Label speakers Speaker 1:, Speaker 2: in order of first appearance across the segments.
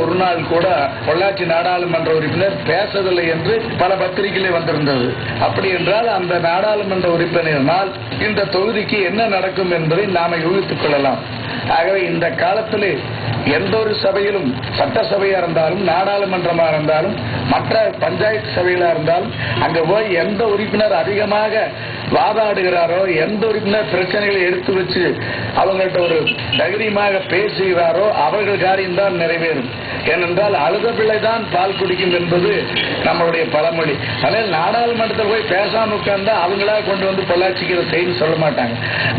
Speaker 1: ஒரு நாள் கூட பொள்ளாச்சி நாடாளுமன்ற உறுப்பினர் பேசவில்லை என்று பல பத்திரிகைகளே வந்திருந்தது. அப்படி என்றால் அந்த நாடாளுமன்ற உறுப்பினரினால் இந்த தொகுதிக்கு என்ன நடக்கும் என்பதை நாம யூகித்துக் கொள்ளலாம். ஆகவே இந்த காலத்திலே எந்த ஒரு சபையிலும், சட்டசபையா இருந்தாலும் நாடாளுமன்றமா இருந்தாலும் மற்ற பஞ்சாயத்து சபைகளா இருந்தாலும் அங்க போய் எந்த உறுப்பினர் அதிகமாக வாதாடுகிறாரோ, எந்த உறுப்பினர் பிரச்சனைகளை எடுத்து வச்சு அவங்கள்ட்ட ஒரு தைரியமாக பேசுகிறாரோ அவர்கள் காரியம்தான் நிறைவேறும். ஏனென்றால் அழுத பிள்ளைதான் பால் குடிக்கும் என்பது நம்மளுடைய பழமொழி. அதனால நாடாளுமன்றத்தில் போய் பேசாம உட்கார்ந்தா அவங்களா கொண்டு வந்து பொள்ளாச்சிக்கிற செய்தி சொல்ல மாட்டாங்க.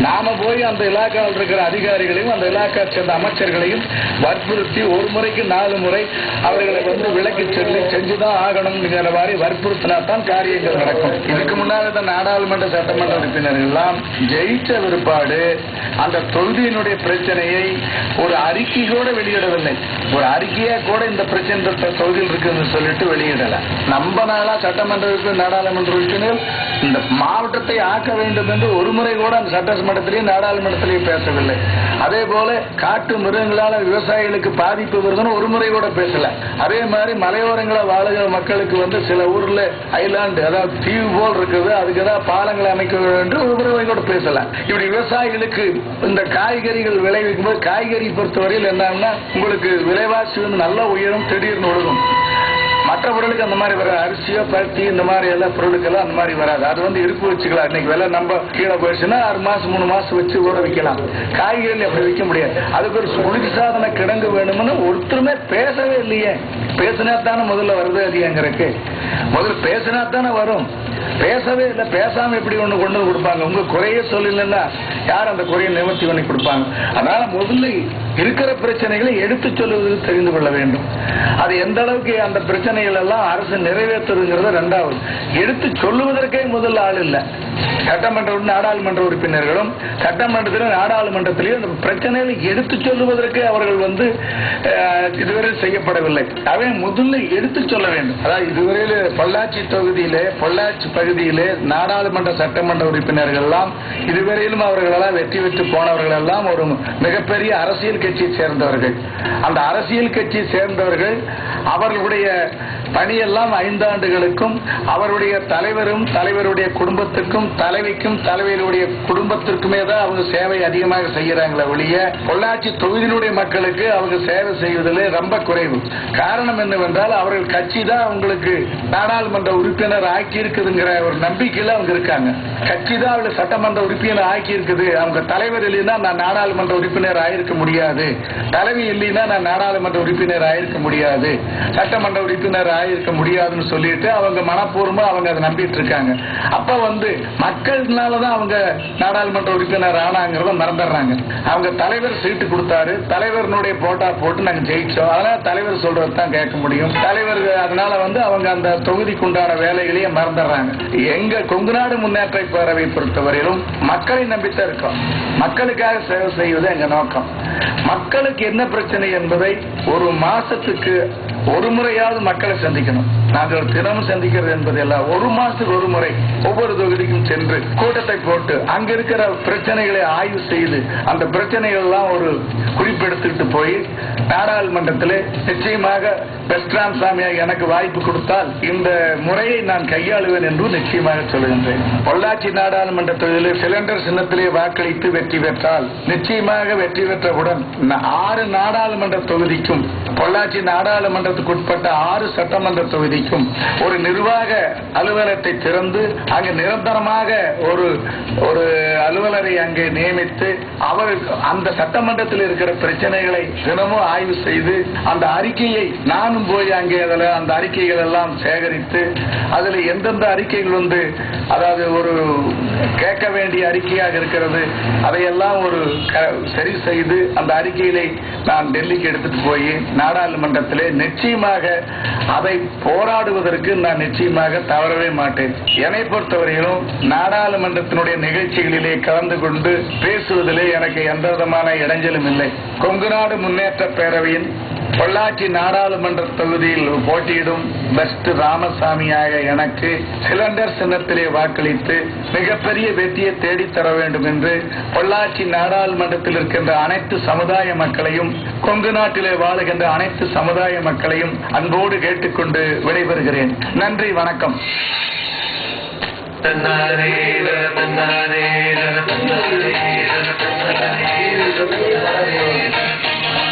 Speaker 1: நாம போய் அந்த இலாக்காவில் இருக்கிற அதிகாரிகளையும் அந்த இலாக்கா சேர்ந்த அமைச்சர்களையும் வற்புறுத்தி ஒரு முறைக்கு 4 முறை அவர்களை வந்து விலக்கி சொல்லி செஞ்சுதான் ஆகணும்ங்கிற மாதிரி வற்புறுத்தினா தான் காரியங்கள் நடக்கும். இதுக்கு முன்னாடி நாடாளுமன்ற சட்டமன்ற உறுப்பினர்கள் எல்லாம் ஜெயிச்ச விற்பாடு அந்த தொகுதியினுடைய பிரச்சனையை ஒரு அறிக்கை கூட வெளியிடவில்லை. ஒரு அறிக்கையா கூட இந்த பிரச்சனை தொகுதியில் இருக்குன்னு சொல்லிட்டு வெளியிடல. நம்ம நாளா சட்டமன்ற உறுப்பினர், நாடாளுமன்ற உறுப்பினர் இந்த மாவட்டத்தை ஆக்க வேண்டும் என்று ஒரு முறை கூட அந்த சட்டமன்றத்திலேயும் நாடாளுமன்றத்திலேயும் பேசவில்லை. அதே போல காட்டு மிருகங்களால விவசாயிகளுக்கு பாதிப்பு வருதுன்னு ஒரு முறை கூட பேசல. அதே மாதிரி மலையோரங்களில் வாழுகிற மக்களுக்கு வந்து சில ஊர்ல ஐலாண்டு, அதாவது தீவு போல் இருக்குது, அதுக்கு ஏதாவது பாலங்களை அமைக்க வேண்டும் ஒரு முறை கூட பேசல. இப்படி விவசாயிகளுக்கு இந்த காய்கறிகள் விளைவிக்கும் போது காய்கறி பொறுத்தவரையில் என்னன்னா உங்களுக்கு விலைவாசி வந்து நல்லா உயரும், திடீர்னு ஒழுகும். மற்ற பொருளுக்கு அந்த மாதிரி வர அரிசியோ பருத்தி இந்த மாதிரி எல்லா பொருளுக்கெல்லாம் அந்த மாதிரி வராது. அது வந்து இருப்பு வச்சுக்கலாம். இன்னைக்கு விலை நம்ம கீழே போயிடுச்சுன்னா 6 மாசம் 3 மாசம் வச்சு கூட விற்கலாம். காய்கறிகள் அப்படி விற்க முடியாது. அதுக்கு ஒரு குளிர்சாதன கிடங்கு வேணும்னு ஒருத்தருமே பேசவே இல்லையே. பேசினா தானே முதல்ல வருது அதிகங்கிறக்கு. முதல்ல பேசினா தானே வரும். பேசவே இல்லை. பேசாம எப்படி ஒண்ணு கொண்டு வந்து கொடுப்பாங்க? உங்க குறைய சொல்லலன்னா யார் அந்த குறையை நிவர்த்தி பண்ணி கொடுப்பாங்க? அதனால முதல்ல இருக்கிற பிரச்சனைகளை எடுத்து சொல்லுவதற்கு தெரிந்து கொள்ள வேண்டும். அது எந்த அளவுக்கு அந்த பிரச்சனைகள் எல்லாம் அரசு நிறைவேற்றுங்கிறத ரெண்டாவது. எடுத்து சொல்லுவதற்கே முதல்ல ஆள் இல்லை. சட்டமன்ற நாடாளுமன்ற உறுப்பினர்களும் சட்டமன்றத்திலும் நாடாளுமன்றத்திலையும் அந்த பிரச்சனைகளை எடுத்து சொல்லுவதற்கு அவர்கள் வந்து இதுவரை செய்யப்படவில்லை. அவை முதல்ல எடுத்து சொல்ல வேண்டும். அதாவது இதுவரையில பொள்ளாச்சி தொகுதியிலே, பொள்ளாச்சி பகுதியிலே நாடாளுமன்ற சட்டமன்ற உறுப்பினர்கள் எல்லாம் இதுவரையிலும் அவர்களெல்லாம் வெற்றி பெற்று போனவர்கள் எல்லாம் ஒரு மிகப்பெரிய அரசியல் கட்சியை சேர்ந்தவர்கள். அந்த அரசியல் கட்சியை சேர்ந்தவர்கள் அவர்களுடைய பணியெல்லாம் 5 ஆண்டுகளுக்கும் அவருடைய தலைவரும் தலைவருடைய குடும்பத்துக்கும் தலைவிக்கும் தலைவருடைய குடும்பத்திற்குமே தான் அவங்க சேவை அதிகமாக செய்யறாங்களே ஒழிய பொள்ளாச்சி தொகுதியினுடைய மக்களுக்கு அவங்க சேவை செய்வதில் ரொம்ப குறைவு. காரணம் என்னவென்றால் அவர்கள் கட்சி தான் அவங்களுக்கு நாடாளுமன்ற உறுப்பினர் ஆக்கி இருக்குதுங்கிற ஒரு நம்பிக்கையில அவங்க இருக்காங்க. கட்சி தான் அவங்க சட்டமன்ற உறுப்பினர் ஆக்கி இருக்குது. அவங்க தலைவர் இல்லைன்னா நான் நாடாளுமன்ற உறுப்பினர் ஆயிருக்க முடியாது, தலைவி இல்லைன்னா நான் நாடாளுமன்ற உறுப்பினர் ஆயிருக்க முடியாது, சட்டமன்ற உறுப்பினர் ஆயிருக்க முடியாதுன்னு சொல்லிட்டு அவங்க மனப்பூர்வமா அவங்க அதை நம்பிட்டு இருக்காங்க. அப்ப வந்து மக்கள்னாலதான் அவங்க நாடாளுமன்ற உறுப்பினர் ஆனாங்கிறத மறந்துடுறாங்க. அவங்க தலைவர் சீட்டு கொடுத்தாரு, தலைவருடைய போட்டா போட்டு நாங்க ஜெயிச்சோம், அதனால தலைவர் சொல்றதுதான் கேட்க முடியும், தலைவர் அதனால வந்து அவங்க அந்த தொகுதிக்கு உண்டான வேலைகளையே மறந்துடுறாங்க. எங்க கொங்குநாடு முன்னேற்ற பேரவை பொறுத்தவரையிலும் மக்களை நம்பித்தான் இருக்கோம். மக்களுக்காக சேவை செய்வது எங்க நோக்கம். மக்களுக்கு என்ன பிரச்சனை என்பதை ஒரு மாசத்துக்கு ஒரு முறையாவது மக்களை சந்திக்கணும். நாங்கள் தினமும் சந்திக்கிறது என்பது எல்லாம் ஒரு மாசத்துக்கு ஒரு முறை ஒவ்வொரு தொகுதிக்கும் சென்று கூட்டத்தை போட்டு அங்க இருக்கிற பிரச்சனைகளை ஆய்வு செய்து அந்த பிரச்சனைகள் எல்லாம் ஒரு குறிப்பெடுத்துட்டு போய் நாடாளுமன்றத்தில் நிச்சயமாக பெஸ்ட்ராம் சாமியா எனக்கு வாய்ப்பு கொடுத்தால் இந்த முறையை நான் கையாளுவேன் என்று நிச்சயமாக சொல்லுகின்றேன். பொள்ளாச்சி நாடாளுமன்ற தொகுதியில் சிலிண்டர் சின்னத்திலே வாக்களித்து வெற்றி பெற்றால் நிச்சயமாக வெற்றி பெற்றவுடன் 6 நாடாளுமன்ற தொகுதிக்கும் பொள்ளாச்சி நாடாளுமன்றத்துக்கு உட்பட்ட 6 சட்டமன்ற தொகுதிக்கும் ஒரு நிர்வாக அலுவலகத்தை திறந்து அங்கு நிரந்தரமாக ஒரு அலுவலரை அங்கே நியமித்து அவர் அந்த சட்டமன்றத்தில் இருக்கிற பிரச்சனைகளை தினமும் ஆய்வு செய்து அந்த அறிக்கையை நானும் போய் அங்கே அந்த அறிக்கைகள் எல்லாம் சேகரித்து அதுல எந்தெந்த அறிக்கைகள் வந்து அதாவது ஒரு கேட்க வேண்டிய அறிக்கையாக இருக்கிறது அதையெல்லாம் ஒரு சரி செய்து அந்த அறிக்கைகளை நான் டெல்லிக்கு எடுத்துட்டு போய் நாடாளுமன்றத்திலே நிச்சயமாக அதை போராடுவதற்கு நான் நிச்சயமாக தவறவே மாட்டேன். என்னை பொறுத்தவரையிலும் நாடாளுமன்றத்தினுடைய நிகழ்ச்சிகளிலே கலந்து கொண்டு பேசுவதிலே எனக்கு எந்த விதமான இடைஞ்சலும் இல்லை. கொங்குநாடு முன்னேற்ற பேரவையின் பொள்ளாச்சி நாடாளுமன்ற தொகுதியில் போட்டியிடும் பெஸ்ட் ராமசாமியாக எனக்கு சிலிண்டர் சின்னத்திலே வாக்களித்து மிகப்பெரிய வெற்றியை தேடித்தர வேண்டும் என்று பொள்ளாச்சி நாடாளுமன்றத்தில் இருக்கின்ற அனைத்து சமுதாய மக்களையும், கொங்கு நாட்டிலே வாழுகின்ற அனைத்து சமுதாய மக்களையும் அன்போடு கேட்டுக்கொண்டு விடைபெறுகிறேன். நன்றி, வணக்கம்.
Speaker 2: தன்னாரே